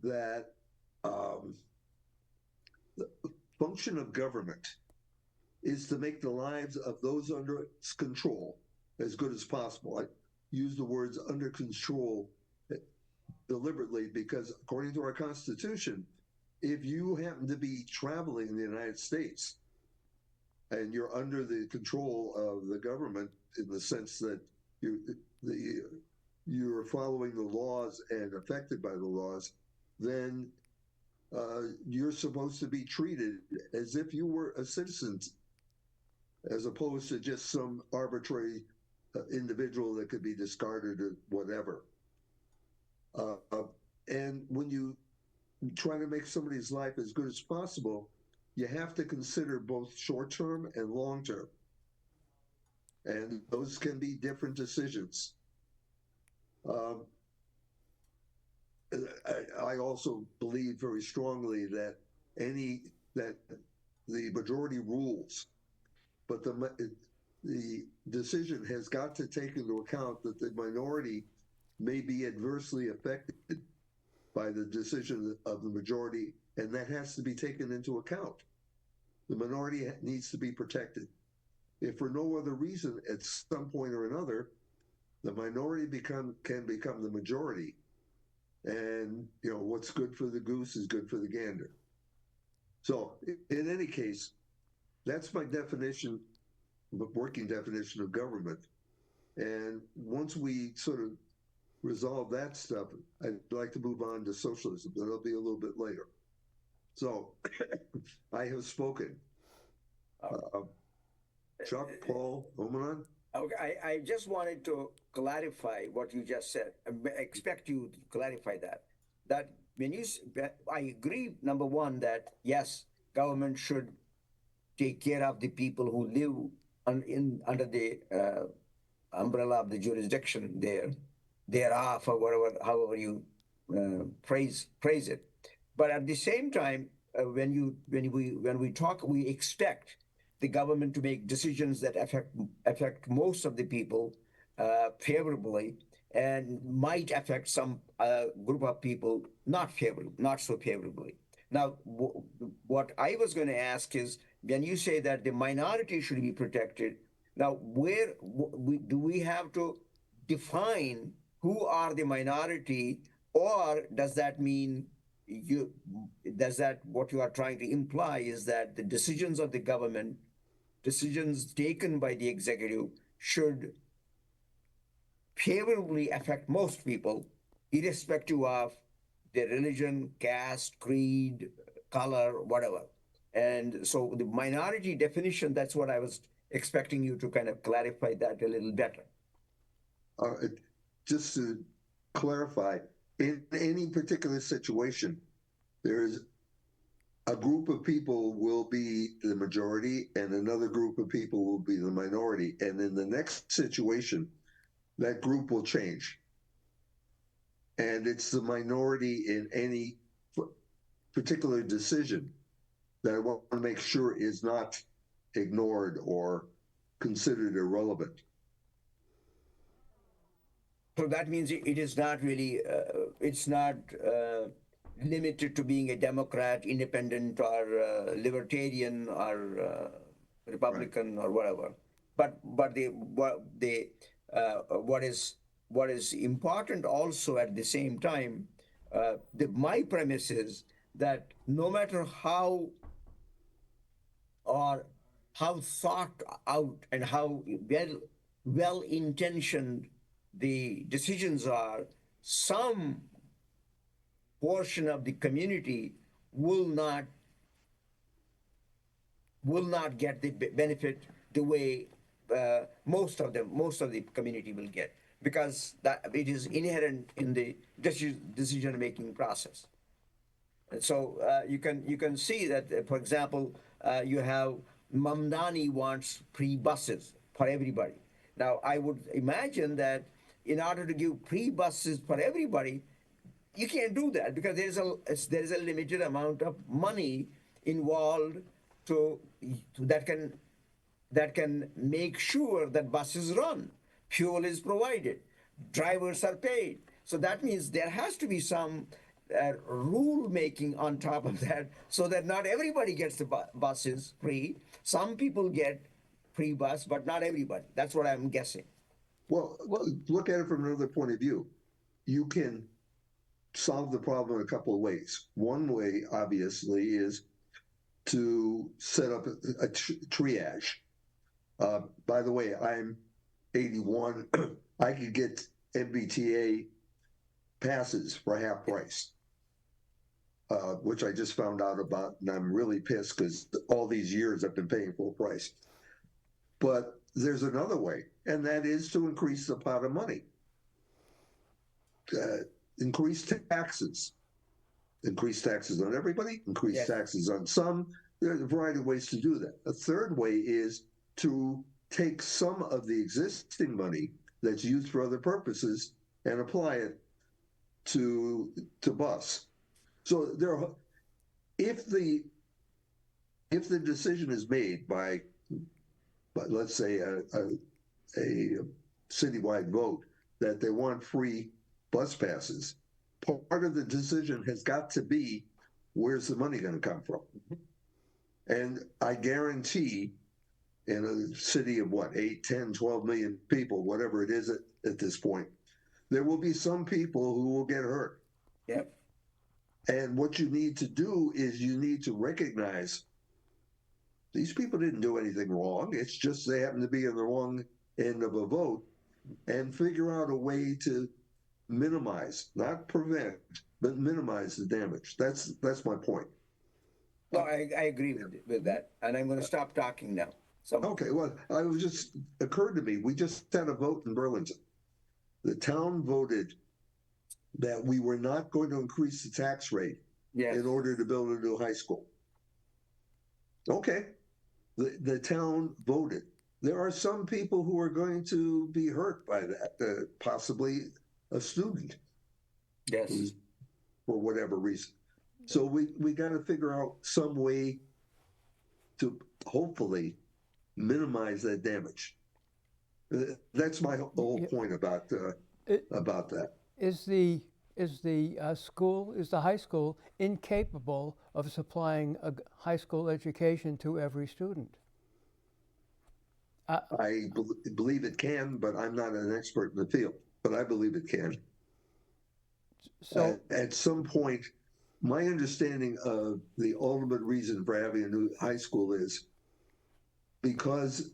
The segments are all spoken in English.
that um, the function of government is to make the lives of those under its control as good as possible. I use the words under control deliberately because, according to our Constitution, if you happen to be traveling in the United States and you're under the control of the government in the sense that you the you're following the laws and affected by the laws, then you're supposed to be treated as if you were a citizen, as opposed to just some arbitrary individual that could be discarded or whatever. Uh, and when you try to make somebody's life as good as possible, you have to consider both short term and long term. And those can be different decisions. Um, I also believe very strongly that that the majority rules, but the decision has got to take into account that the minority may be adversely affected by the decision of the majority, and that has to be taken into account. The minority needs to be protected. If for no other reason, at some point or another, the minority can become the majority, and what's good for the goose is good for the gander. So, in any case, that's my definition, working definition of government. And once we sort of resolve that stuff, I'd like to move on to socialism. That'll be a little bit later. So, I have spoken. Chuck, Paul, Omanon? Okay, I just wanted to clarify what you just said. I expect you to clarify that. That when I agree, number one, that yes, government should take care of the people who live under the umbrella of the jurisdiction thereof, or whatever, however you phrase it. But at the same time, when we talk, we expect the government to make decisions that affect most of the people favorably, and might affect some group of people not so favorably. Now, what I was going to ask is, when you say that the minority should be protected, now where do we have to define who are the minority, or does that mean what you are trying to imply is that the decisions of the government, decisions taken by the executive, should favorably affect most people, irrespective of their religion, caste, creed, color, whatever? And so the minority definition, that's what I was expecting you to kind of clarify that a little better. Just to clarify, in any particular situation, there's a group of people will be the majority and another group of people will be the minority. And in the next situation, that group will change. And it's the minority in any particular decision that I want to make sure is not ignored or considered irrelevant. So that means it is not really, it's not limited to being a Democrat, independent, or libertarian, or Republican, right, or whatever. But what is important also at the same time, my premise is that no matter how thought out and how well intentioned the decisions are, some portion of the community will not get the benefit the way most of the community will get, because that it is inherent in the decision making process. And so you can see that, for example, you have Mamdani wants free buses for everybody. Now, I would imagine that in order to give free buses for everybody, you can't do that, because there is a limited amount of money involved that can make sure that buses run, fuel is provided, drivers are paid. So that means there has to be some rule making on top of that, so that not everybody gets the buses free. Some people get free bus, but not everybody. That's what I'm guessing. Well, look at it from another point of view. You can solve the problem in a couple of ways. One way, obviously, is to set up a triage. By the way, I'm 81. I could get MBTA passes for half price, which I just found out about, and I'm really pissed because all these years I've been paying full price. But there's another way, and that is to increase the pot of money. Increase taxes. Increase taxes on everybody, increase Yes. taxes on some. There's a variety of ways to do that. A third way is to take some of the existing money that's used for other purposes and apply it to bus. So if the decision is made by let's say a citywide vote that they want free bus passes, part of the decision has got to be, where's the money going to come from? And I guarantee in a city of 8, 10, 12 million people, whatever it is at this point, there will be some people who will get hurt. Yep. And what you need to do is you need to recognize these people didn't do anything wrong. It's just they happen to be on the wrong end of a vote, and figure out a way to minimize, not prevent, but minimize the damage. That's my point. No, I agree with that, and I'm going to stop talking now. So Okay, well, I was just occurred to me, we just had a vote in Burlington. The town voted that we were not going to increase the tax rate yes, in order to build a new high school. Okay, the town voted. There are some people who are going to be hurt by that, possibly a student, yes, for whatever reason. So we got to figure out some way to hopefully minimize that damage. That's my whole point about that. Is the high school incapable of supplying a high school education to every student? I believe it can, but I'm not an expert in the field. But I believe it can. So at some point, my understanding of the ultimate reason for having a new high school is because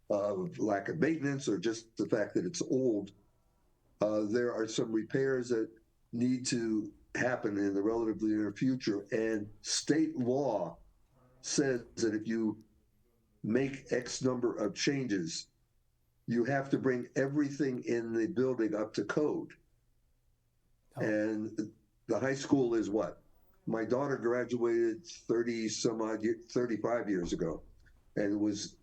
of lack of maintenance or just the fact that it's old. There are some repairs that need to happen in the relatively near future, and state law says that if you make X number of changes, you have to bring everything in the building up to code. Oh. And the high school is what? My daughter graduated 35 years ago, and it was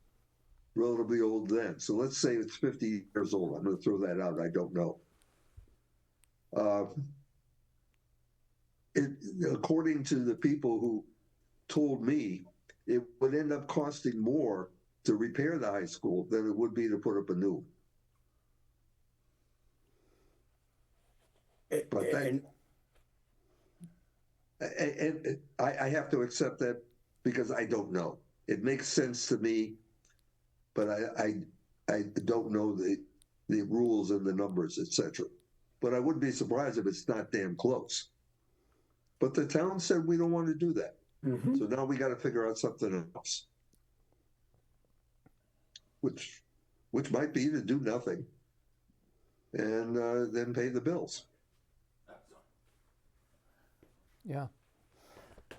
relatively old then. So let's say it's 50 years old. I'm going to throw that out. I don't know. According to the people who told me, it would end up costing more to repair the high school than it would be to put up a new. But then, and I have to accept that because I don't know. It makes sense to me, but I don't know the rules and the numbers, etc. But I wouldn't be surprised if it's not damn close. But the town said we don't want to do that. Mm-hmm. So now we got to figure out something else, which might be to do nothing and then pay the bills. Yeah.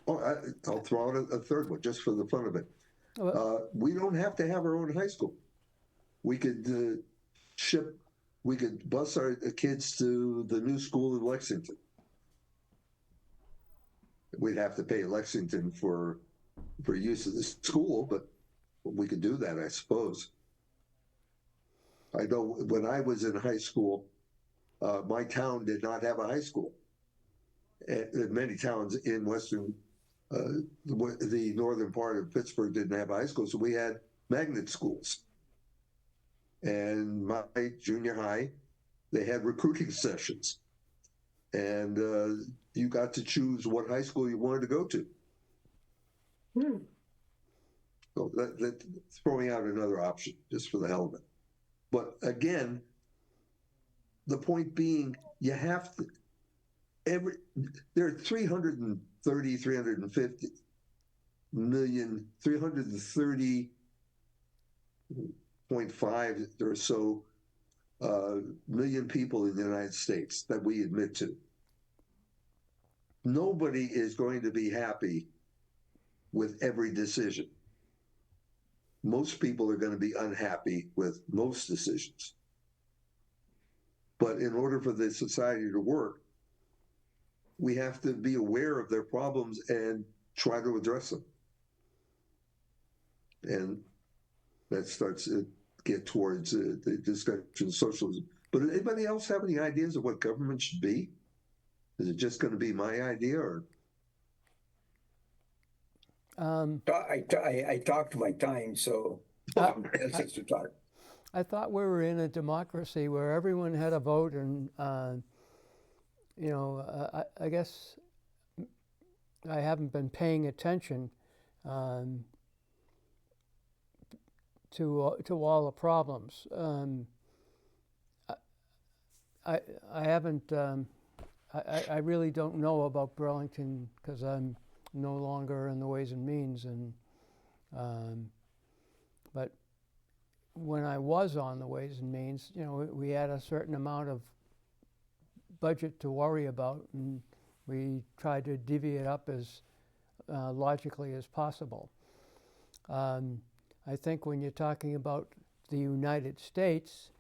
Oh, I'll throw out a third one just for the fun of it. We don't have to have our own high school. We could we could bus our kids to the new school in Lexington. We'd have to pay Lexington for use of the school, but we could do that, I suppose. I know when I was in high school, my town did not have a high school. And many towns in the northern part of Pittsburgh didn't have a high school, so we had magnet schools. And my junior high, they had recruiting sessions. and you got to choose what high school you wanted to go to. So that's throwing out another option just for the hell of it. But again, the point being, you have to, there are 330, 350 million, 330.5 or so million people in the United States that we admit to. Nobody is going to be happy with every decision. Most people are going to be unhappy with most decisions. But in order for the society to work, we have to be aware of their problems and try to address them. And that starts to get towards the discussion of socialism. But does anybody else have any ideas of what government should be? Is it just going to be my idea, or? I talked my time, so somebody else has to talk. I thought we were in a democracy where everyone had a vote, and you know, I guess I haven't been paying attention to all the problems. I haven't. I really don't know about Burlington because I'm no longer in the Ways and Means, and but when I was on the Ways and Means, you know, we had a certain amount of budget to worry about, and we tried to divvy it up as logically as possible. I think when you're talking about the United States,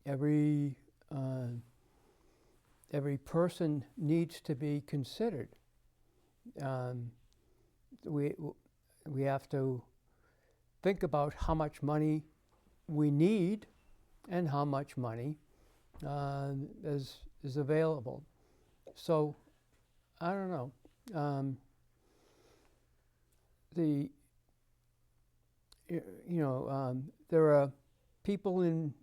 every person needs to be considered. We have to think about how much money we need and how much money is available. So I don't know. There are people in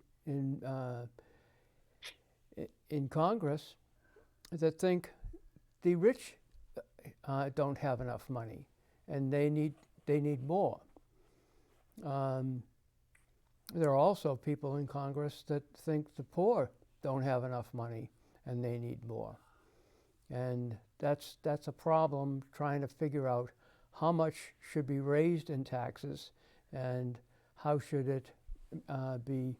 Congress that think the rich don't have enough money, and they need more. There are also people in Congress that think the poor don't have enough money, and they need more. And that's a problem, trying to figure out how much should be raised in taxes and how should it be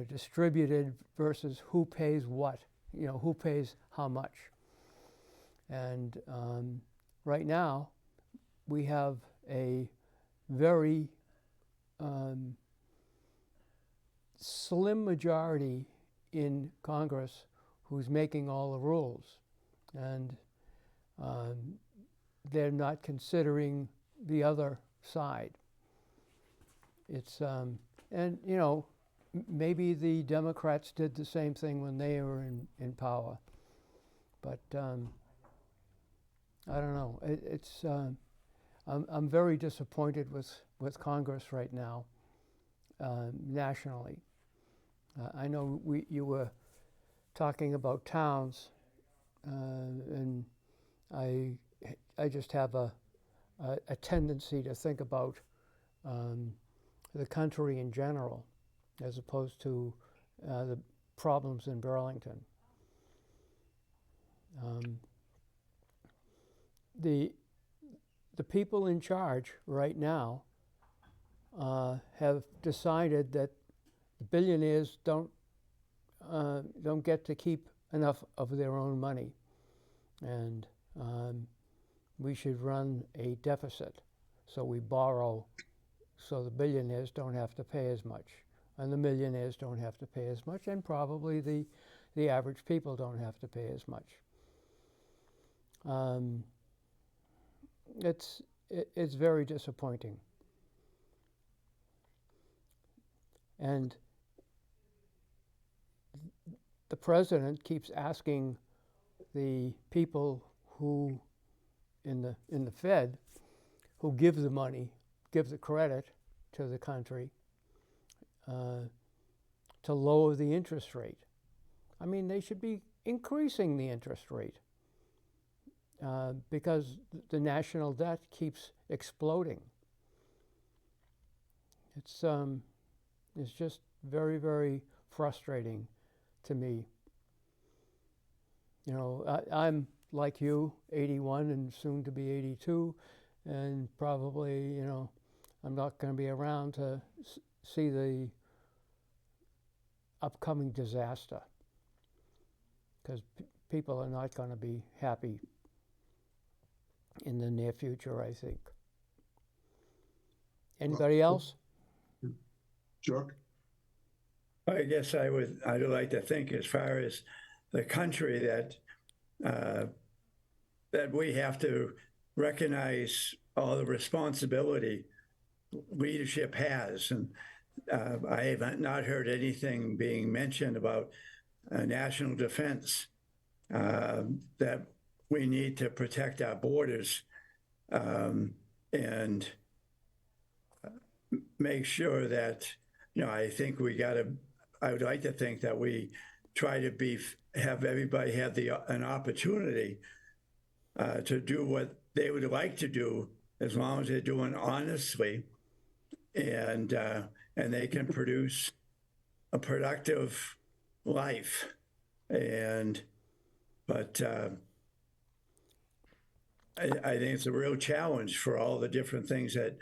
distributed versus who pays what, you know, who pays how much. And right now, we have a very slim majority in Congress who's making all the rules. And they're not considering the other side. It's, and you know, maybe the Democrats did the same thing when they were in power. But I don't know. I'm very disappointed with Congress right now, nationally. I know you were talking about towns, and I just have a tendency to think about the country in general, as opposed to the problems in Burlington. The people in charge right now have decided that the billionaires don't get to keep enough of their own money, and we should run a deficit, so we borrow, so the billionaires don't have to pay as much, and the millionaires don't have to pay as much, and probably the average people don't have to pay as much. It's very disappointing. And the president keeps asking the people who in the Fed who give the money, give the credit to the country, to lower the interest rate. I mean, they should be increasing the interest rate because the national debt keeps exploding. It's just very, very frustrating to me. You know, I'm like you, 81 and soon to be 82, and probably, you know, I'm not going to be around to see the upcoming disaster because people are not going to be happy in the near future, I think. Anybody else? Chuck? I guess I'd like to think, as far as the country, that we have to recognize all the responsibility leadership has. And I have not heard anything being mentioned about national defense, that we need to protect our borders and make sure that, you know, I would like to think that we try to have everybody have an opportunity to do what they would like to do, as long as they're doing honestly, and they can produce a productive life. But I think it's a real challenge for all the different things that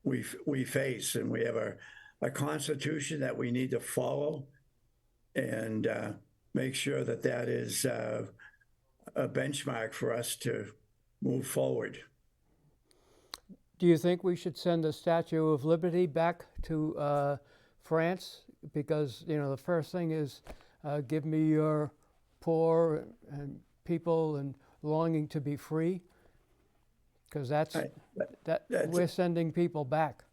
we face, and we have a constitution that we need to follow, and make sure that is a benchmark for us to move forward. Do you think we should send the Statue of Liberty back to France? Because, you know, the first thing is give me your poor and people and longing to be free, because we're sending people back.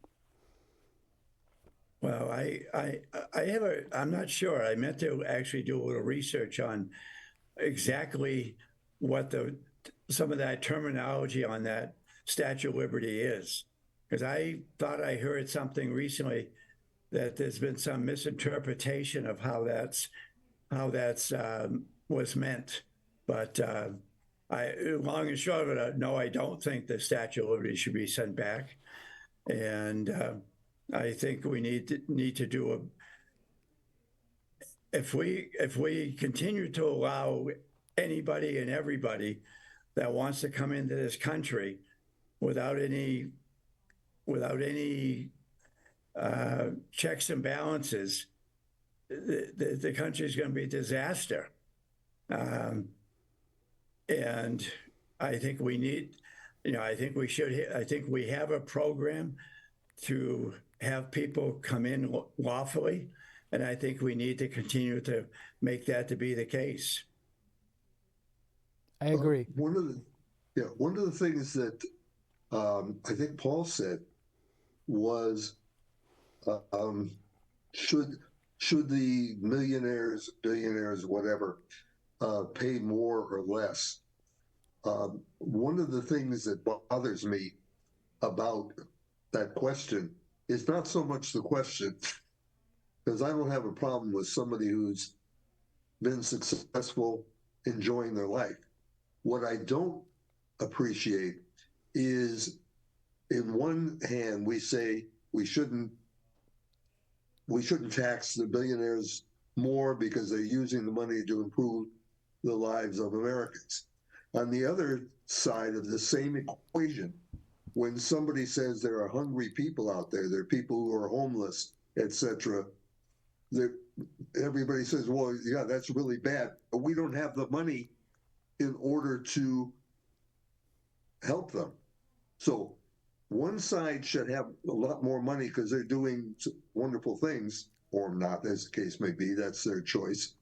Well, I'm not sure. I meant to actually do a little research on exactly what some of that terminology on that Statue of Liberty is, because I thought I heard something recently that there's been some misinterpretation of how that's was meant. But long and short of it, no, I don't think the Statue of Liberty should be sent back, and I think we need to do if we continue to allow anybody and everybody that wants to come into this country without any checks and balances, the country is going to be a disaster. And I think we need, you know, I think we have a program to have people come in lawfully, and I think we need to continue to make that to be the case. I agree. One of the things that I think Paul said was, should the millionaires, billionaires, whatever, pay more or less? One of the things that bothers me about that question is not so much the question, because I don't have a problem with somebody who's been successful enjoying their life. What I don't appreciate is, in one hand, we say we shouldn't tax the billionaires more because they're using the money to improve the lives of Americans. On the other side of the same equation, when somebody says there are hungry people out there are people who are homeless, etc., everybody says, well, yeah, that's really bad, but we don't have the money in order to help them. So one side should have a lot more money because they're doing wonderful things, or not, as the case may be, that's their choice.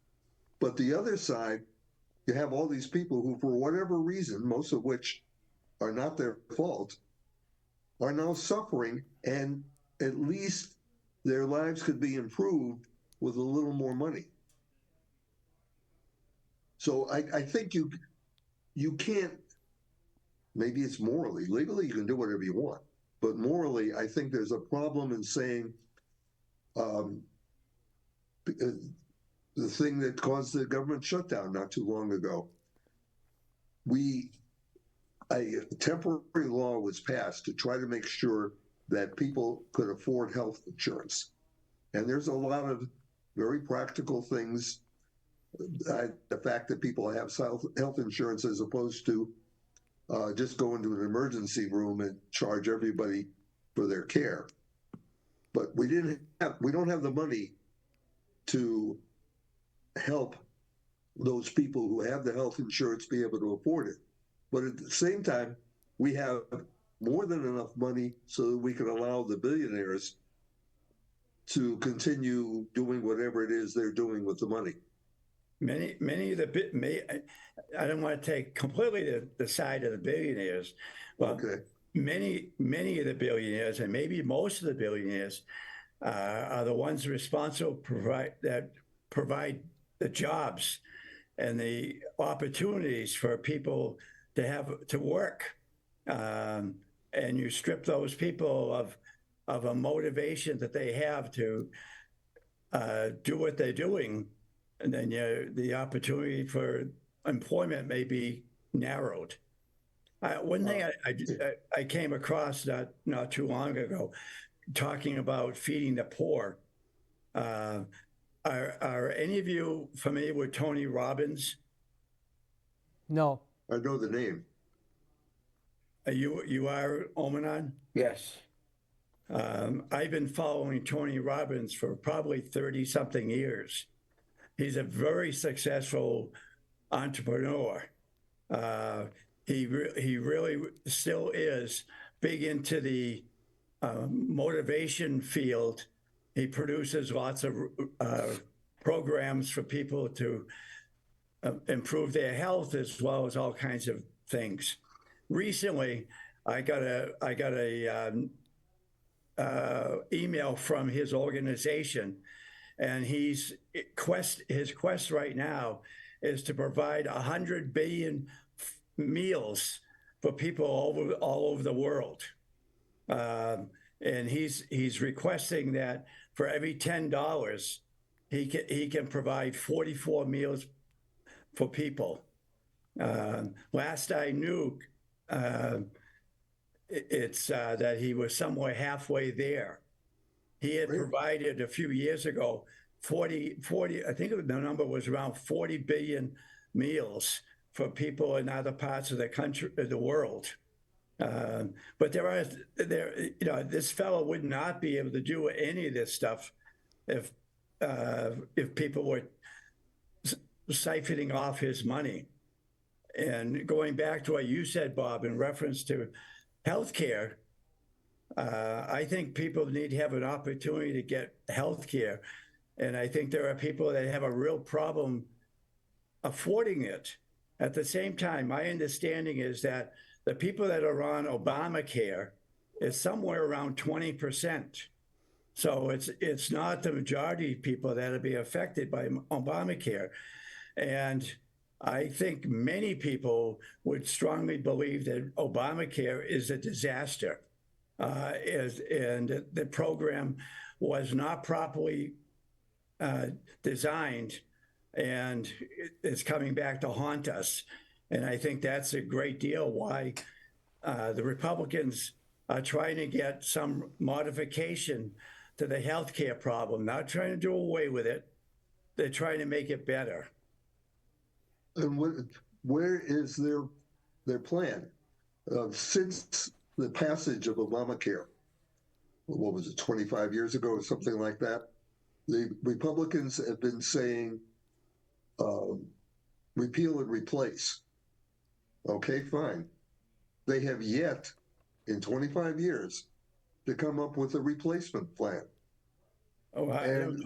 But the other side, you have all these people who, for whatever reason, most of which are not their fault, are now suffering, and at least their lives could be improved with a little more money. So I think you can't, maybe it's morally, legally you can do whatever you want, but morally I think there's a problem in saying the thing that caused the government shutdown not too long ago. A temporary law was passed to try to make sure that people could afford health insurance. And there's a lot of very practical things. The fact that people have health insurance as opposed to just go into an emergency room and charge everybody for their care. But we don't have the money to help those people who have the health insurance be able to afford it. But at the same time, we have more than enough money so that we can allow the billionaires to continue doing whatever it is they're doing with the money. Many of the I don't want to take completely the side of the billionaires, but Okay. many of the billionaires, and maybe most of the billionaires, are the ones responsible that provide the jobs and the opportunities for people to work, and you strip those people of a motivation that they have to do what they're doing, and then the opportunity for employment may be narrowed. One thing I came across not too long ago, talking about feeding the poor. Are any of you familiar with Tony Robbins? No. I know the name. You are, Omanon? Yes. I've been following Tony Robbins for probably 30-something years. He's a very successful entrepreneur. He really still is big into the motivation field. He produces lots of programs for people to improve their health, as well as all kinds of things. Recently, I got a email from his organization, and his quest right now is to provide 100 billion meals for people all over the world. And he's requesting that for every $10, he can provide 44 meals for people. Last I knew, it's that he was somewhere halfway there. He had provided a few years ago 40, I think the number was around 40 billion meals for people in other parts of the country, the world. But this fellow would not be able to do any of this stuff if people were siphoning off his money. And going back to what you said, Bob, in reference to healthcare, I think people need to have an opportunity to get healthcare. And I think there are people that have a real problem affording it. At the same time, my understanding is that the people that are on Obamacare is somewhere around 20%. So it's not the majority of people that will be affected by Obamacare. And I think many people would strongly believe that Obamacare is a disaster, and the program was not properly designed, and it's coming back to haunt us. And I think that's a great deal why the Republicans are trying to get some modification to the healthcare problem, not trying to do away with it. They're trying to make it better. And where is their plan? Since the passage of Obamacare, what was it, 25 years ago or something like that, the Republicans have been saying repeal and replace. Okay, fine. They have yet, in 25 years, to come up with a replacement plan. Oh, and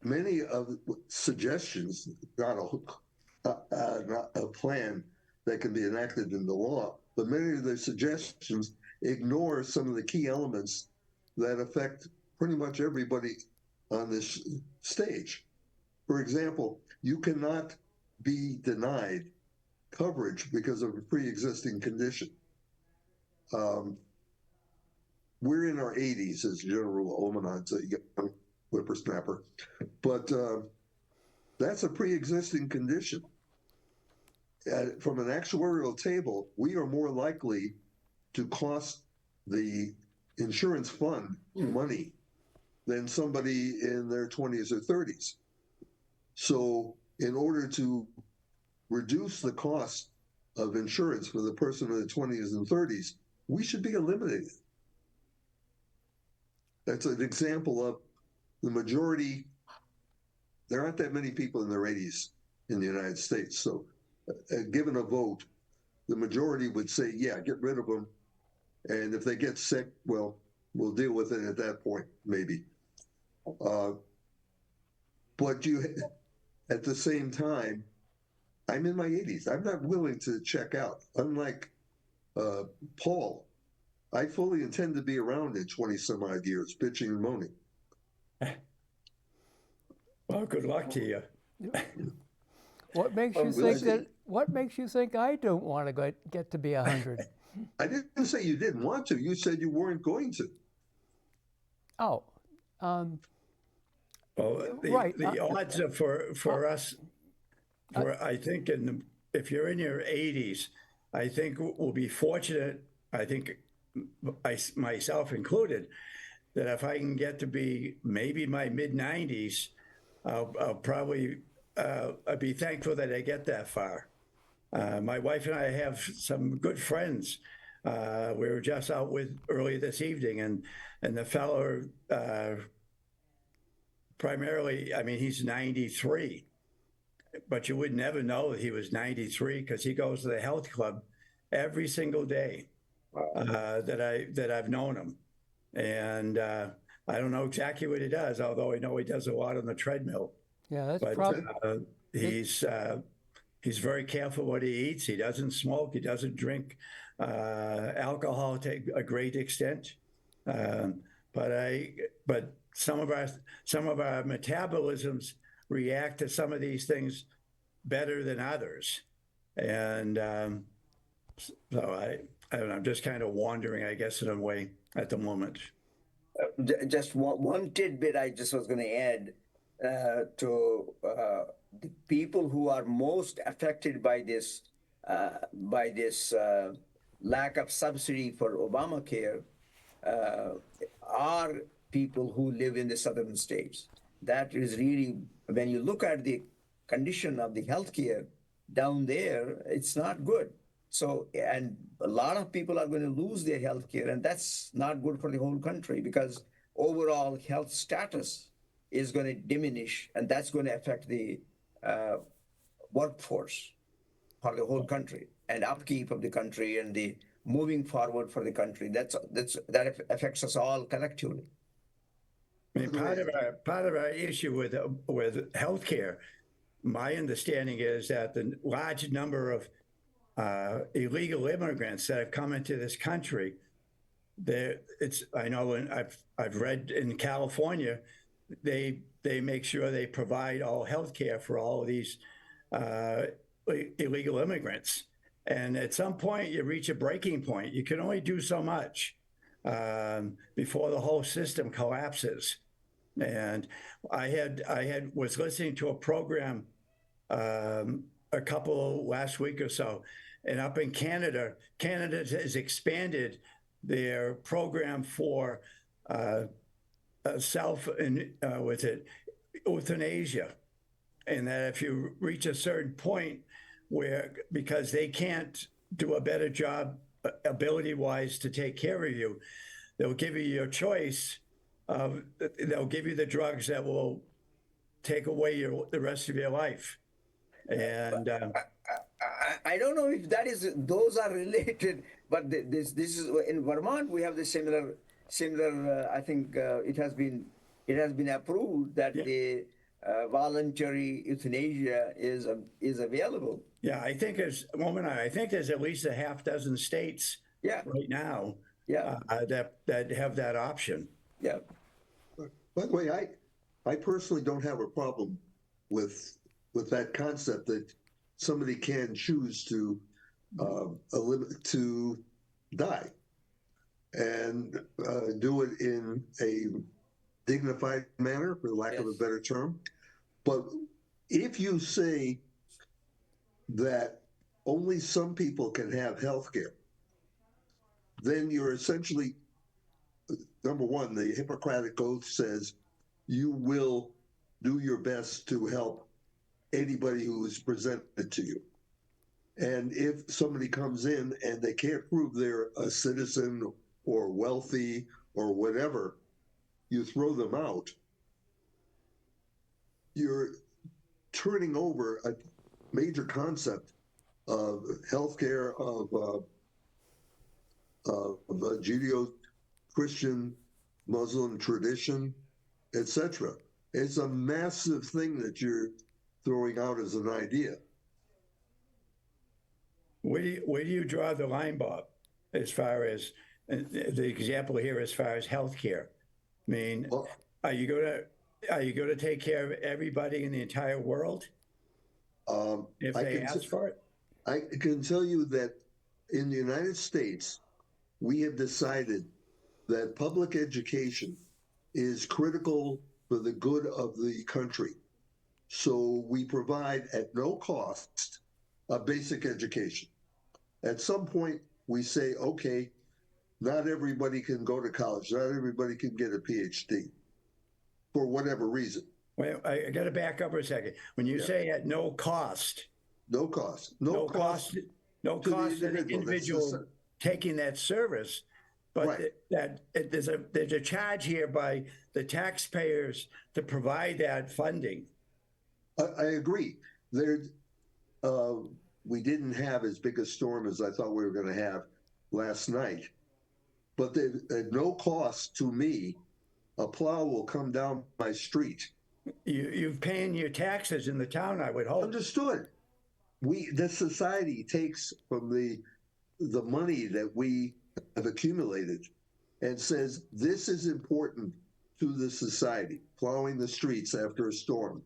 many of the suggestions, not a plan that can be enacted into law, but many of the suggestions ignore some of the key elements that affect pretty much everybody on this stage. For example, you cannot be denied coverage because of a pre-existing condition. We're in our 80s as general Omanon's a whippersnapper, but That's a pre-existing condition. From an actuarial table, we are more likely to cost the insurance fund money than somebody in their 20s or 30s. So in order to reduce the cost of insurance for the person in the 20s and 30s, we should be eliminated. That's an example of the majority. There aren't that many people in their 80s in the United States. So given a vote, the majority would say, yeah, get rid of them. And if they get sick, well, we'll deal with it at that point, maybe. But at the same time, I'm in my 80s. I'm not willing to check out. Unlike Paul, I fully intend to be around in 20 some odd years, bitching and moaning. Well, good luck to you. What makes you think that? What makes you think I don't want to get to be 100? I didn't say you didn't want to. You said you weren't going to. Oh, Well, right. The odds are for us, I think, if you're in your 80s, I think we'll be fortunate. I think, myself included, that if I can get to be maybe my mid 90s, I'll probably I'd be thankful that I get that far. My wife and I have some good friends. We were just out with early this evening, and the fellow, primarily, I mean, he's 93, but you would never know that he was 93 because he goes to the health club every single day. That I've known him, and I don't know exactly what he does, although I know he does a lot on the treadmill. Yeah, that's But probably. he's very careful what he eats. He doesn't smoke. He doesn't drink alcohol to a great extent. But some of our metabolisms react to some of these things better than others, and so I don't know, I'm just kind of wandering, I guess, in a way at the moment. Just one tidbit I just was going to add to the people who are most affected by this lack of subsidy for Obamacare are people who live in the southern states. That is really, when you look at the condition of the healthcare down there, it's not good. So, and a lot of people are going to lose their health care, and that's not good for the whole country because overall health status is going to diminish, and that's going to affect the workforce for the whole country and upkeep of the country and the moving forward for the country. That affects us all collectively. I mean, part of our issue with healthcare, my understanding is that the large number of illegal immigrants that have come into this country, I know, and I've read in California, they make sure they provide all health care for all of these illegal immigrants. And at some point, you reach a breaking point. You can only do so much before the whole system collapses. And I was listening to a program a couple last week or so, and up in Canada has expanded their program for euthanasia, and that if you reach a certain point where, because they can't do a better job ability-wise to take care of you, they'll give you your choice of, they'll give you the drugs that will take away the rest of your life. And I don't know if those are related, but this is in Vermont. We have the similar. I think it has been approved that the voluntary euthanasia is available. Yeah, I think there's at least a half dozen states right now that have that option. Yeah. By the way, I personally don't have a problem with that concept that somebody can choose to die and do it in a dignified manner, for lack of a better term. But if you say that only some people can have health care, then you're essentially, number one, the Hippocratic Oath says you will do your best to help anybody who is presented to you. And if somebody comes in and they can't prove they're a citizen or wealthy or whatever, you throw them out. You're turning over a major concept of healthcare, of Judeo-Christian, Muslim tradition, etc. It's a massive thing that you're throwing out as an idea. Where do you draw the line, Bob, as far as the example here, as far as healthcare? I mean, Well, are you going to take care of everybody in the entire world if they ask for it? I can tell you that in the United States, we have decided that public education is critical for the good of the country. So we provide at no cost a basic education. At some point, we say, okay, not everybody can go to college, not everybody can get a PhD for whatever reason. Well, I got to back up for a second. When you say at no cost, no cost to the individual taking that service, but right. there's a charge here by the taxpayers to provide that funding. I agree. We didn't have as big a storm as I thought we were going to have last night, but at no cost to me, a plow will come down my street. You're paying your taxes in the town, I would hope. Understood. The society takes from the money that we have accumulated and says this is important to the society, plowing the streets after a storm,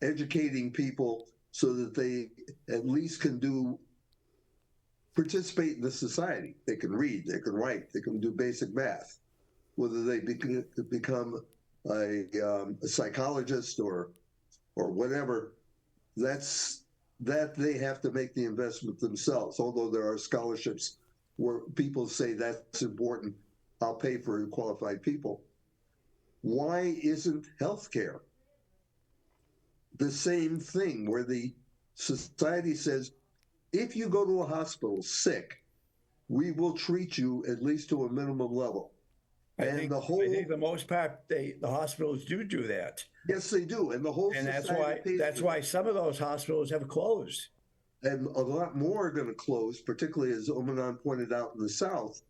educating people so that they at least can participate in the society. They can read, they can write, they can do basic math. Whether they become a psychologist or whatever, that they have to make the investment themselves. Although there are scholarships where people say that's important, I'll pay for qualified people. Why isn't healthcare the same thing where the society says, if you go to a hospital sick, we will treat you at least to a minimum level. I think the most part, the hospitals do that. Yes, they do, and the whole and society that's why some of those hospitals have closed, and a lot more are going to close, particularly as Omanon pointed out in the South,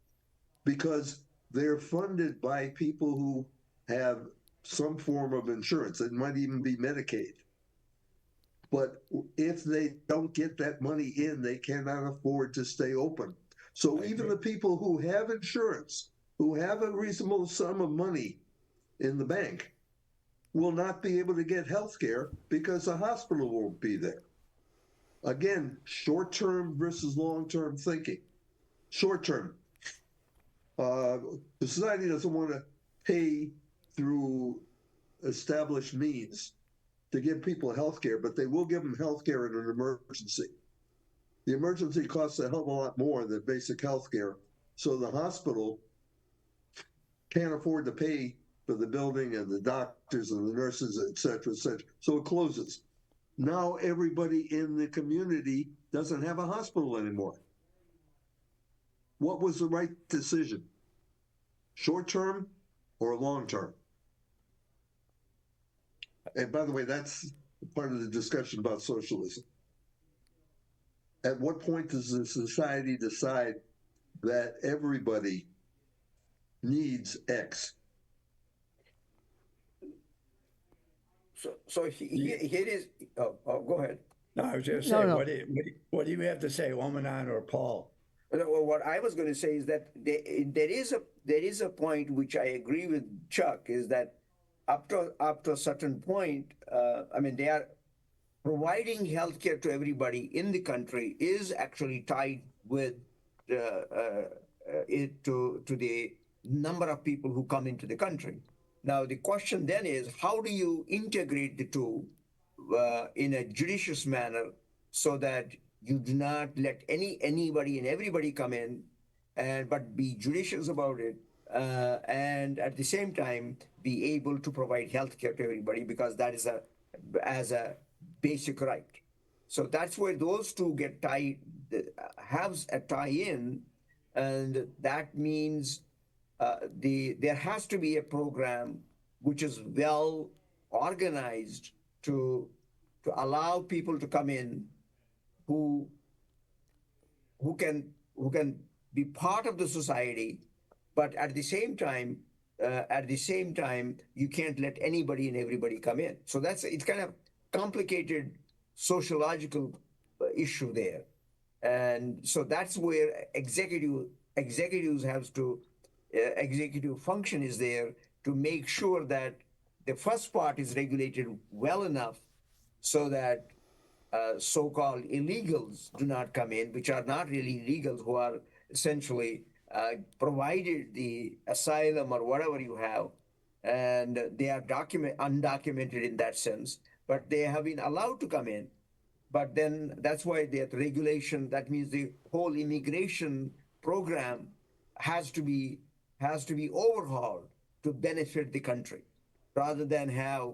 because they're funded by people who have some form of insurance. It might even be Medicaid. But if they don't get that money in, they cannot afford to stay open. So even the people who have insurance, who have a reasonable sum of money in the bank, will not be able to get health care because the hospital won't be there. Again, short-term versus long-term thinking. Short-term. The society doesn't want to pay through established means to give people health care, but they will give them health care in an emergency. The emergency costs a hell of a lot more than basic health care. So the hospital can't afford to pay for the building and the doctors and the nurses, et cetera, et cetera. So it closes. Now everybody in the community doesn't have a hospital anymore. What was the right decision? Short-term or long-term? And by the way, that's part of the discussion about socialism. At what point does the society decide that everybody needs X? So here is. Go ahead. No, I was just saying, what do you have to say, Omanon or Paul? What I was going to say is that there is a point which I agree with Chuck, is that up to a certain point, I mean, they are providing healthcare to everybody in the country is actually tied with it to the number of people who come into the country. Now the question then is, how do you integrate the two in a judicious manner so that you do not let anybody and everybody come in, and but be judicious about it, and at the same time be able to provide health care to everybody, because that is a basic right. So that's where those two get tied, have a tie-in, and that means there has to be a program which is well organized to allow people to come in who who can be part of the society, but at the same time, you can't let anybody and everybody come in. So it's kind of complicated sociological issue there, and so that's where executives have to executive function is there to make sure that the first part is regulated well enough so that so-called illegals do not come in, which are not really illegals, who are essentially provided the asylum or whatever you have, and they are undocumented in that sense, but they have been allowed to come in. But then that's why the regulation, that means the whole immigration program has to be overhauled to benefit the country, rather than have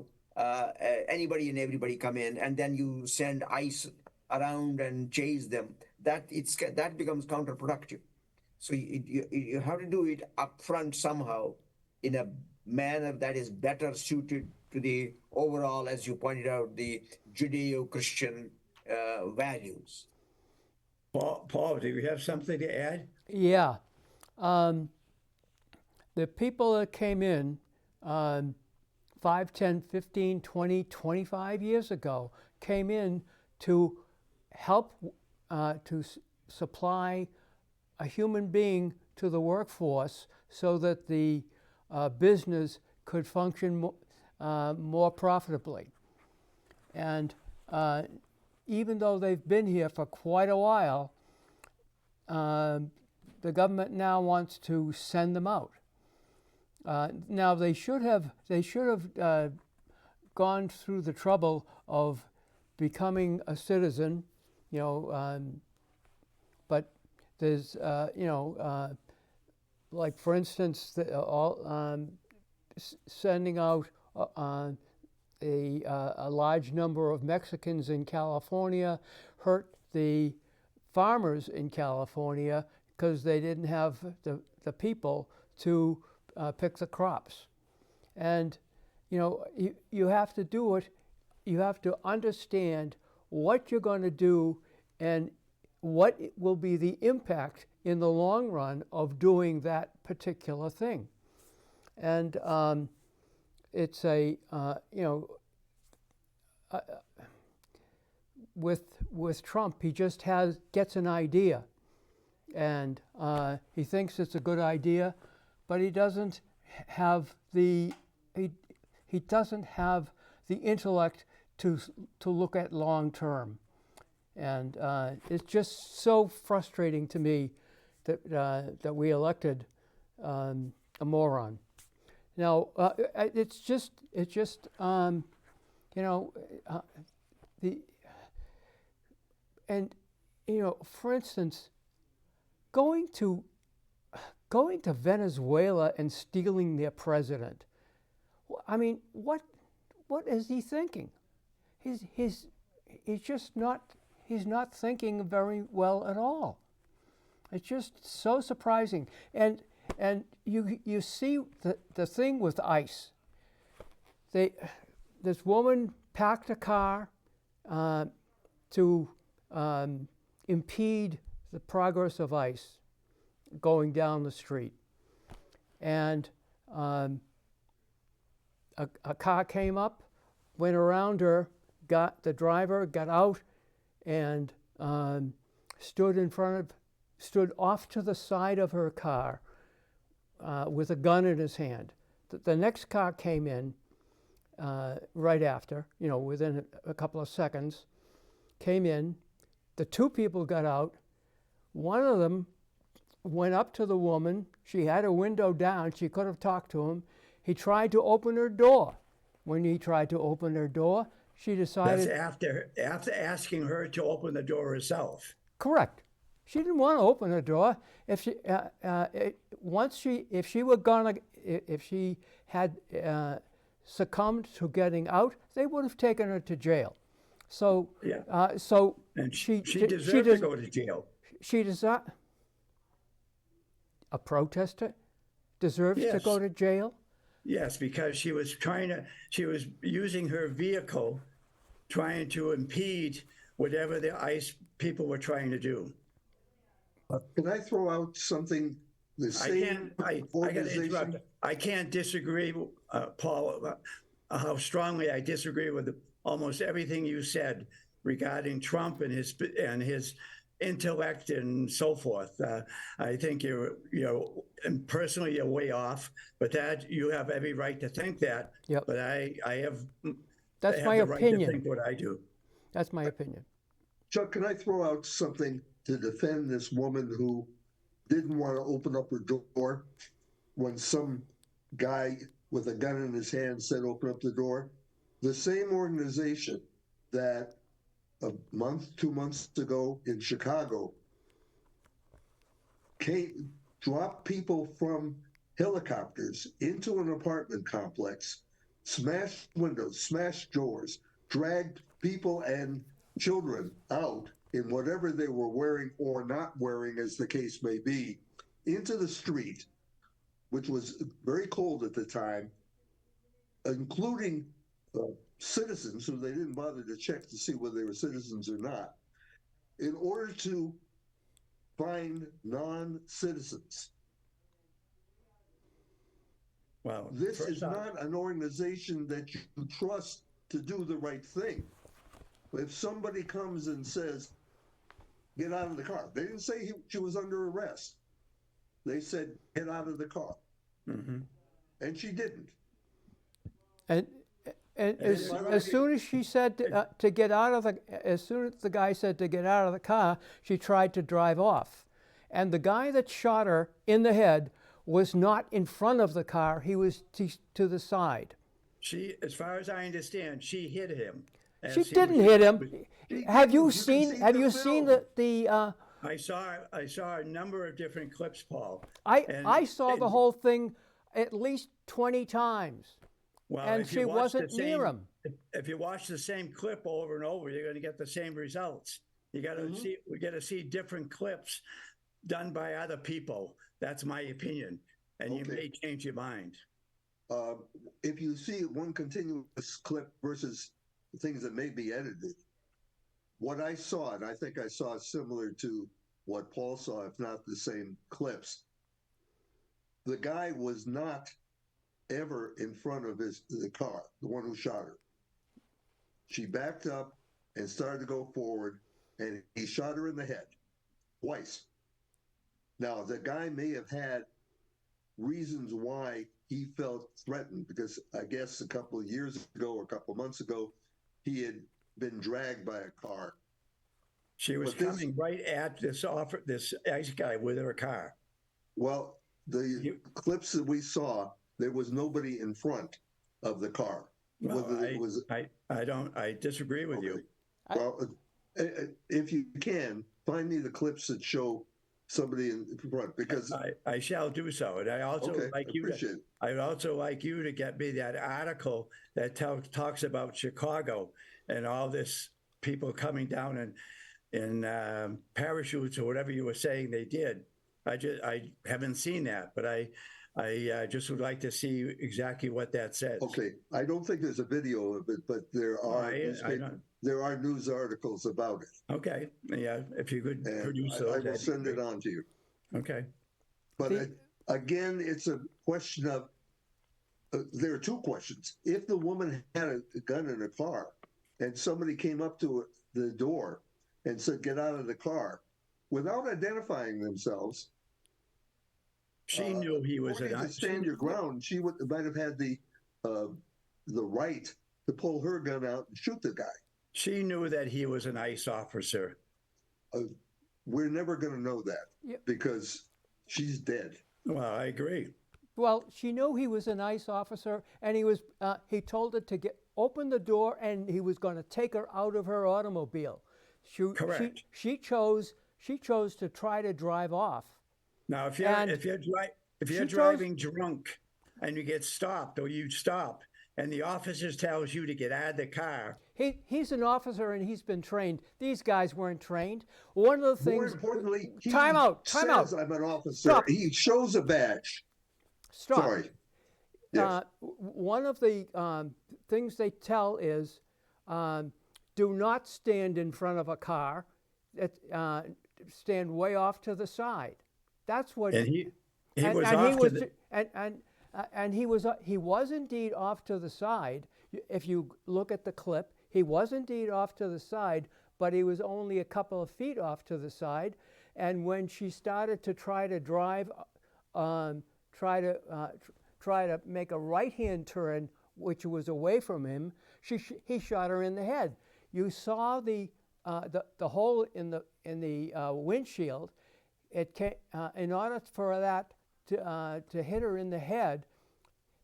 anybody and everybody come in and then you send ICE around and chase them. That becomes counterproductive. So you have to do it upfront somehow in a manner that is better suited to the overall, as you pointed out, the Judeo-Christian values. Paul, do you have something to add? Yeah. The people that came in 5, 10, 15, 20, 25 years ago came in to help supply a human being to the workforce so that the business could function more profitably. And even though they've been here for quite a while, the government now wants to send them out. Now they should have gone through the trouble of becoming a citizen, but there's like for instance, sending out a large number of Mexicans in California hurt the farmers in California because they didn't have the people to pick the crops. And you have to do it. You have to understand what you're going to do and what will be the impact in the long run of doing that particular thing. And it's with Trump, he just gets an idea, and he thinks it's a good idea, but he doesn't have the intellect to look at long term, and it's just so frustrating to me that we elected a moron. Now for instance, going to Venezuela and stealing their president. I mean, what is he thinking? He's not thinking very well at all. It's just so surprising. And you see the thing with ICE. This woman packed a car to impede the progress of ICE going down the street. And a car came up, went around her, the driver got out and stood off to the side of her car with a gun in his hand. The next car came in right after, within a couple of seconds, came in. The two people got out. One of them went up to the woman. She had her window down. She could have talked to him. He tried to open her door. When he tried to open her door, She That's decided, after asking her to open the door herself. correct. She didn't want to open the door. If she if she were gonna if she had succumbed to getting out, they would have taken her to jail. So Yeah. so And she she deserved to go to jail. She does not. A protester deserves to Yes. go to jail. Yes, because she was using her vehicle, trying to impede whatever the ICE people were trying to do. Can I throw out something? The same I got to organization. interrupt. I can't disagree, Paul, how strongly I disagree with almost everything you said regarding Trump and his intellect and so forth. I think and personally you're way off, but that you have every right to think that. Yep. But I have That's I my have the right to opinion. think what I do. That's my opinion. Chuck, can I throw out something to defend this woman who didn't want to open up her door when some guy with a gun in his hand said, open up the door? The same organization that a month, 2 months ago in Chicago dropped people from helicopters into an apartment complex, smashed windows, smashed doors, dragged people and children out in whatever they were wearing or not wearing, as the case may be, into the street, which was very cold at the time, including citizens who they didn't bother to check to see whether they were citizens or not, in order to find non-citizens. Well, this is not an organization that you trust to do the right thing. If somebody comes and says, get out of the car, they didn't say she was under arrest. They said, get out of the car. Mm-hmm. And she didn't. And as soon as she said to get out of as soon as the guy said to get out of the car, she tried to drive off. And the guy that shot her in the head was not in front of the car. He was to the side. She, as far as I understand, she hit him. She didn't hit him. Have you seen the I saw a number of different clips, Paul. I saw the whole thing at least 20 times. Well, and she wasn't near him. If you watch the same clip over and over, you're going to get the same results. You got to see. We got to see different clips done by other people. That's my opinion, and you may change your mind. If you see one continuous clip versus things that may be edited, what I saw, and I think I saw similar to what Paul saw, if not the same clips, the guy was not ever in front of the car, the one who shot her. She backed up and started to go forward, and he shot her in the head twice. Now, the guy may have had reasons why he felt threatened, because I guess a couple of years ago or a couple of months ago, he had been dragged by a car. She was coming right at this ICE guy with her car. Well, the clips that we saw, there was nobody in front of the car. Well, I disagree with you. Well, if you can, find me the clips that show somebody in front, because I shall do so. And I also I'd also like you to get me that article that talks about Chicago and all this people coming down in parachutes or whatever you were saying they did. I haven't seen that, but I just would like to see exactly what that says. Okay, I don't think there's a video of it, but there are news articles about it. Okay, yeah, if you could produce those, I will send it on to you. Okay. But again, it's a question of, there are two questions. If the woman had a gun in her car and somebody came up to the door and said, get out of the car, without identifying themselves, she knew he was stand your ground. She might have had the right to pull her gun out and shoot the guy. She knew that he was an ICE officer. We're never going to know that because she's dead. Well, I agree. Well, she knew he was an ICE officer, and he told her to opened the door and he was going to take her out of her automobile. Correct. She chose to try to drive off. Now, if She you're chose- driving drunk and you get stopped or you stop and the officer tells you to get out of the car, He's an officer and he's been trained. These guys weren't trained. One of the More things. importantly, he Time out. says I'm an officer. Stop. He shows a badge. Stop. Sorry. Yes. One of the things they tell is do not stand in front of a car. Stand way off to the side. That's what. and he and, was and off he to was the, and he was indeed off to the side. If you look at the clip, he was indeed off to the side, but he was only a couple of feet off to the side. And when she started to try to drive, try to make a right-hand turn, which was away from him, he shot her in the head. You saw the hole in the windshield. It came, in order for that to hit her in the head,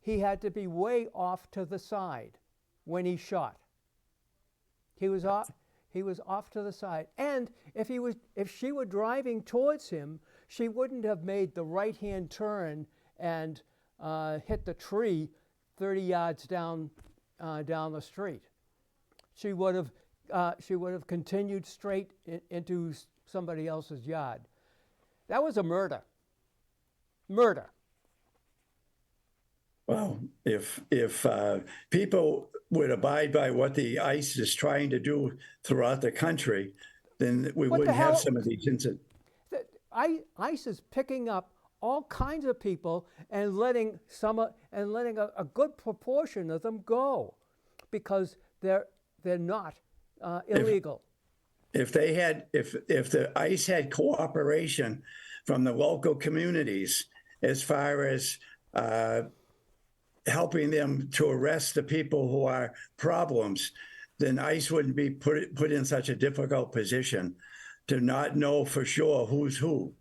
he had to be way off to the side when he shot. He was off to the side. And if she were driving towards him, she wouldn't have made the right-hand turn and hit the tree 30 yards down the street. She would have continued straight into somebody else's yard. That was a murder. Murder. well, if people would abide by what the ICE is trying to do throughout the country, then we What the wouldn't have hell- some of these incidents. ICE is picking up all kinds of people and letting a good proportion of them go because they're not illegal. If the ICE had cooperation from the local communities as far as helping them to arrest the people who are problems, then ICE wouldn't be put in such a difficult position to not know for sure who's who.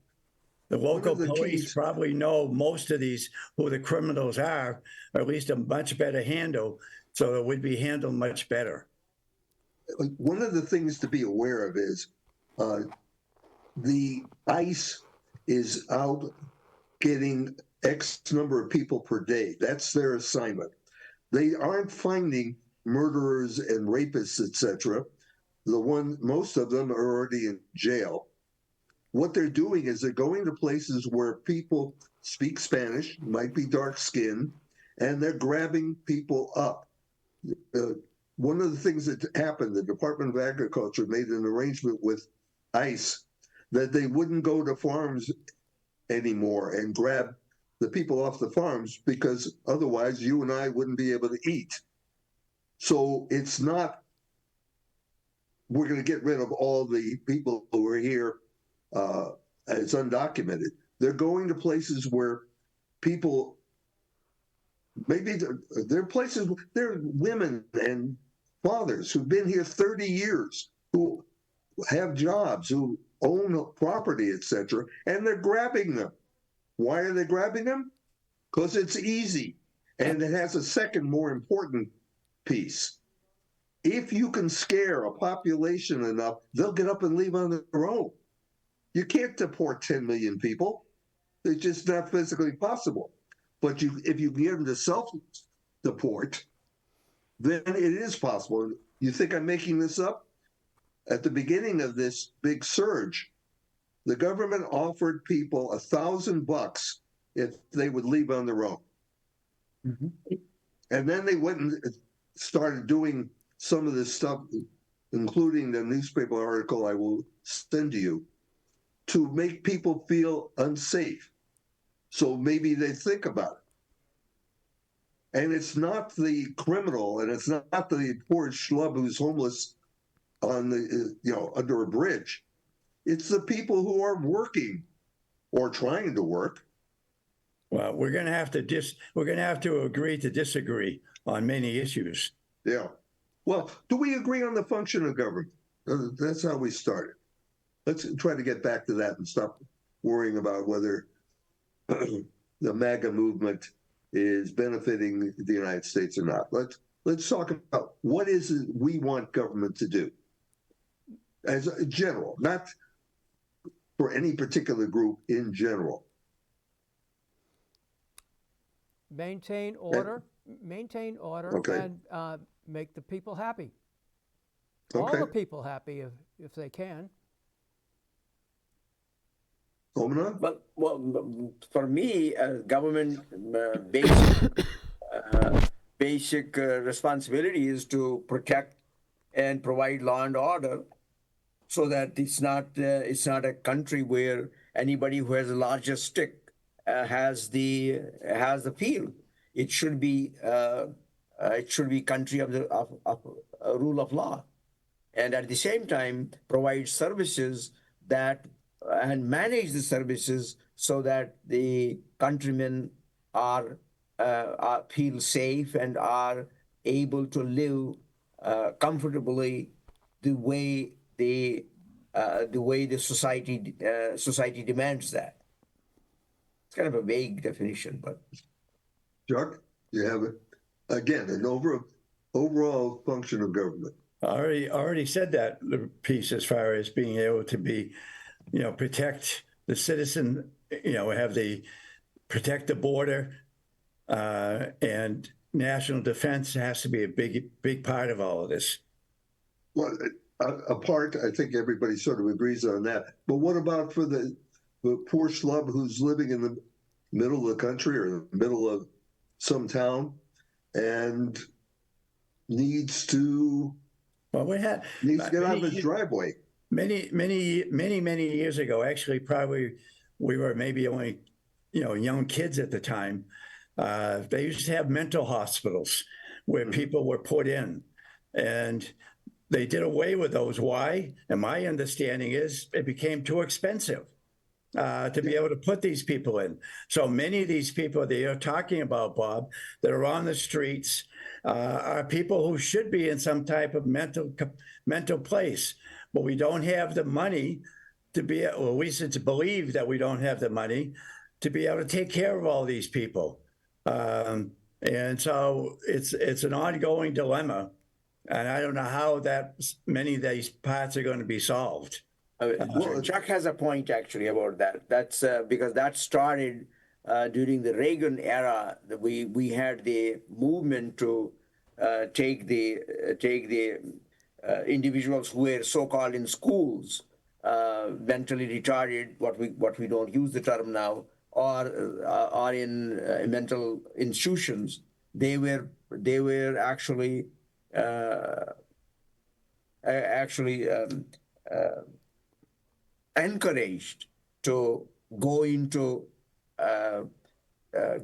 The local police probably know most of these, who the criminals are, or at least a much better handle, so it would be handled much better. One of the things to be aware of is the ICE is out getting X number of people per day. That's their assignment. They aren't finding murderers and rapists, etc. Most of them are already in jail. What they're doing is they're going to places where people speak Spanish, might be dark skinned, and they're grabbing people up. One of the things that happened, the Department of Agriculture made an arrangement with ICE that they wouldn't go to farms anymore and grab the people off the farms because otherwise you and I wouldn't be able to eat. So it's not, we're going to get rid of all the people who are here as undocumented. They're going to places where people, maybe they're places, they're women and fathers who've been here 30 years, who have jobs, who own property, etc., and they're grabbing them. Why are they grabbing them? Because it's easy. And it has a second, more important piece. If you can scare a population enough, they'll get up and leave on their own. You can't deport 10 million people. It's just not physically possible. But if you get them to self-deport, then it is possible. You think I'm making this up? At the beginning of this big surge, the government offered people $1,000 if they would leave on their own. Mm-hmm. And then they went and started doing some of this stuff, including the newspaper article I will send to you, to make people feel unsafe. So maybe they think about it. And it's not the criminal, and it's not the poor schlub who's homeless on the under a bridge. It's the people who are working or trying to work. Well, we're going to have to agree to disagree on many issues. Yeah. Well, do we agree on the function of government? That's how we started. Let's try to get back to that and stop worrying about whether the MAGA movement is benefiting the United States or not. let's talk about what is it we want government to do as a general, not for any particular group in general. Maintain order, Okay. and make the people happy. Okay. All the people happy if they can. Omina? Well, for me, government basic responsibility is to protect and provide law and order, so that it's not a country where anybody who has the largest stick has the field. It should be country of rule of law, and at the same time provide services that and manage the services so that the countrymen are feel safe and are able to live comfortably the way the society demands that. It's kind of a vague definition, but Chuck, you have it. Again, an overall function of government. I already said that piece as far as being able to be, protect the citizen, protect the border, and national defense has to be a big part of all of this. Well, a part, I think everybody sort of agrees on that. But what about for the poor schlub who's living in the middle of the country or the middle of some town and needs to get out of his driveway? Many years ago, actually, probably we were maybe only, young kids at the time. They used to have mental hospitals where people were put in, and they did away with those. Why? And my understanding is it became too expensive to be able to put these people in. So many of these people that you're talking about, Bob, that are on the streets are people who should be in some type of mental place, but we don't have the money to be, or at least it's believed that we don't have the money to be able to take care of all these people. And so it's an ongoing dilemma. And I don't know how that many of these parts are going to be solved. Chuck has a point actually about that. That's because that started during the Reagan era. We had the movement to take the individuals who were so-called in schools, mentally retarded, what we don't use the term now, or in mental institutions. They were actually encouraged to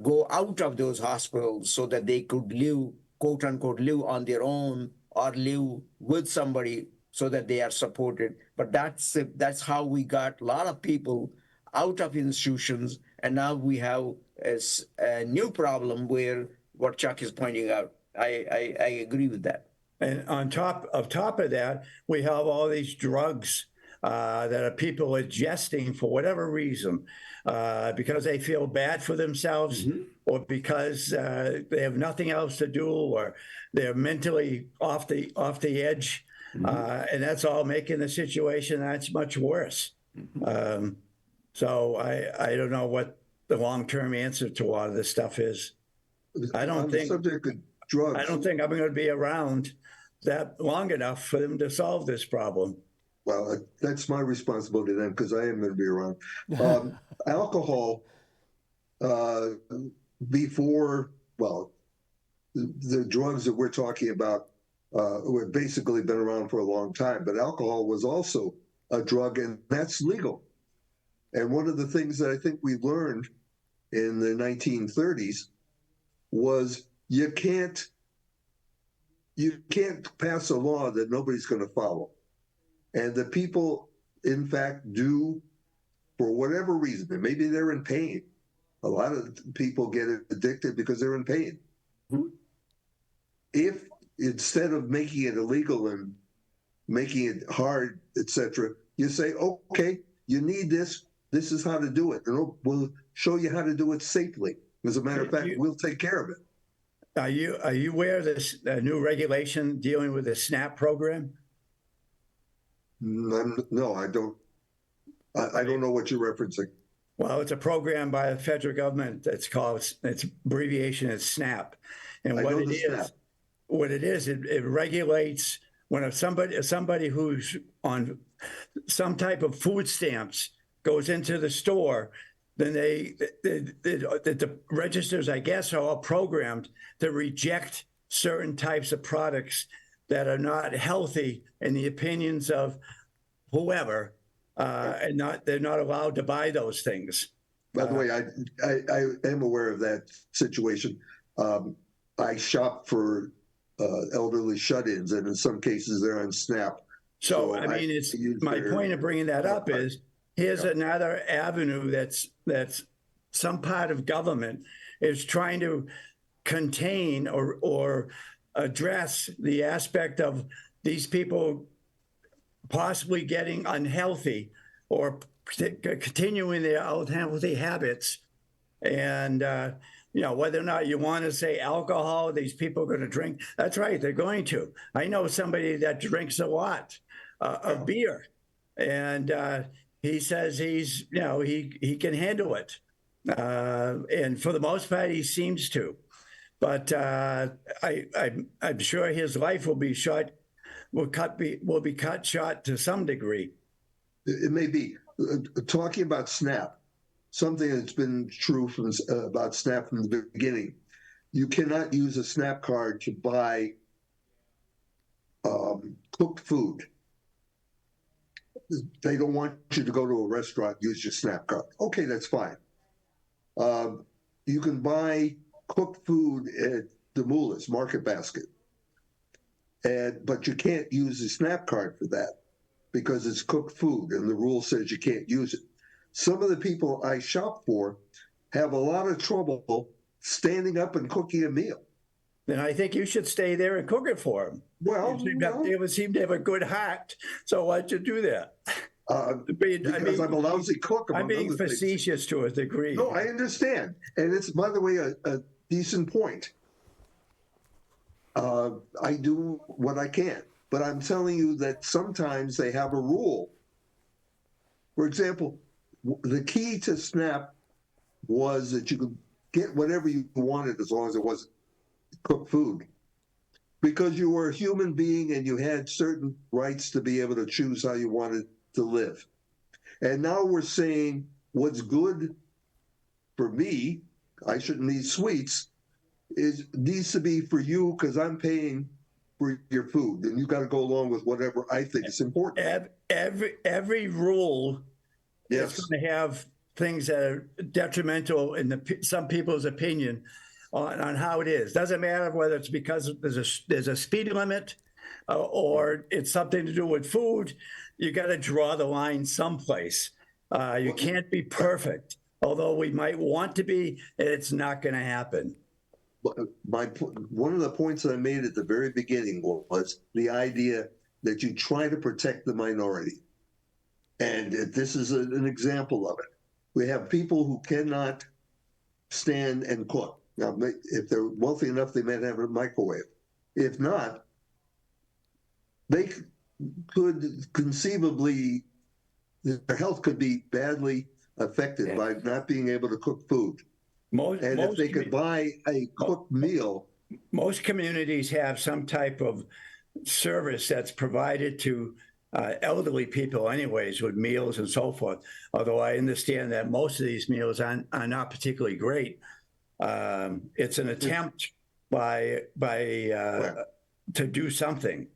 go out of those hospitals so that they could live, quote unquote, live on their own or live with somebody so that they are supported. But that's how we got a lot of people out of institutions, and now we have a new problem where what Chuck is pointing out. I agree with that. And on top of that, we have all these drugs that are people ingesting for whatever reason, because they feel bad for themselves, or because they have nothing else to do, or they're mentally off the edge, and that's all making the situation that's much worse. So I don't know what the long-term answer to a lot of this stuff is. I don't think subject of drugs. I don't think I'm going to be around that long enough for them to solve this problem. Well, that's my responsibility then, because I am going to be around. Alcohol, before, well, the drugs that we're talking about have basically been around for a long time, but alcohol was also a drug, and that's legal. And one of the things that I think we learned in the 1930s was you can't pass a law that nobody's going to follow. And the people, in fact, do, for whatever reason, and maybe they're in pain. A lot of people get addicted because they're in pain. If instead of making it illegal and making it hard, etc., you say, okay, you need this. This is how to do it. And we'll show you how to do it safely. As a matter of fact, we'll take care of it. Are you aware of this new regulation dealing with the SNAP program? No, I don't. I don't know what you're referencing. Well, it's a program by the federal government. It's called, its abbreviation is SNAP. And I what know it the is, SNAP. it regulates when somebody who's on some type of food stamps goes into the store, then the registers, I guess, are all programmed to reject certain types of products that are not healthy in the opinions of whoever, and they're not allowed to buy those things. By the way, I am aware of that situation. I shop for elderly shut-ins, and in some cases they're on SNAP. So I mean, it's my point of bringing that up is here's another avenue that's some part of government is trying to contain or address the aspect of these people possibly getting unhealthy or continuing their unhealthy habits. And, whether or not you want to say alcohol, these people are going to drink. That's right, they're going to. I know somebody that drinks a lot of beer, and he says he can handle it. And for the most part, he seems to. But I'm sure his life will be cut short to some degree. It may be. Talking about SNAP, something that's been true about SNAP from the beginning. You cannot use a SNAP card to buy cooked food. They don't want you to go to a restaurant, use your SNAP card. Okay, that's fine. You can buy cooked food at the Moolah's Market Basket, but you can't use the SNAP card for that because it's cooked food and the rule says you can't use it. Some of the people I shop for have a lot of trouble standing up and cooking a meal. Then I think you should stay there and cook it for them. Well, you seem to have a good heart, so why'd you do that? Because I'm a lousy cook. I'm being facetious to a degree. No, I understand, and it's, by the way, a decent point. I do what I can, but I'm telling you that sometimes they have a rule. For example, the key to SNAP was that you could get whatever you wanted as long as it wasn't cooked food, because you were a human being and you had certain rights to be able to choose how you wanted to live. And now we're saying what's good for me, I shouldn't need sweets, needs to be for you because I'm paying for your food, and you got to go along with whatever I think is important. Every rule is going to have things that are detrimental in some people's opinion on how it is. Doesn't matter whether it's because there's a speed limit or it's something to do with food. You got to draw the line someplace. You can't be perfect, although we might want to be. It's not going to happen. One of the points that I made at the very beginning was the idea that you try to protect the minority. And this is an example of it. We have people who cannot stand and cook. Now, if they're wealthy enough, they might have a microwave. If not, they could conceivably, their health could be badly affected by not being able to cook food. If they could buy a cooked meal. Most communities have some type of service that's provided to elderly people anyways, with meals and so forth. Although I understand that most of these meals are not particularly great. It's an attempt to do something.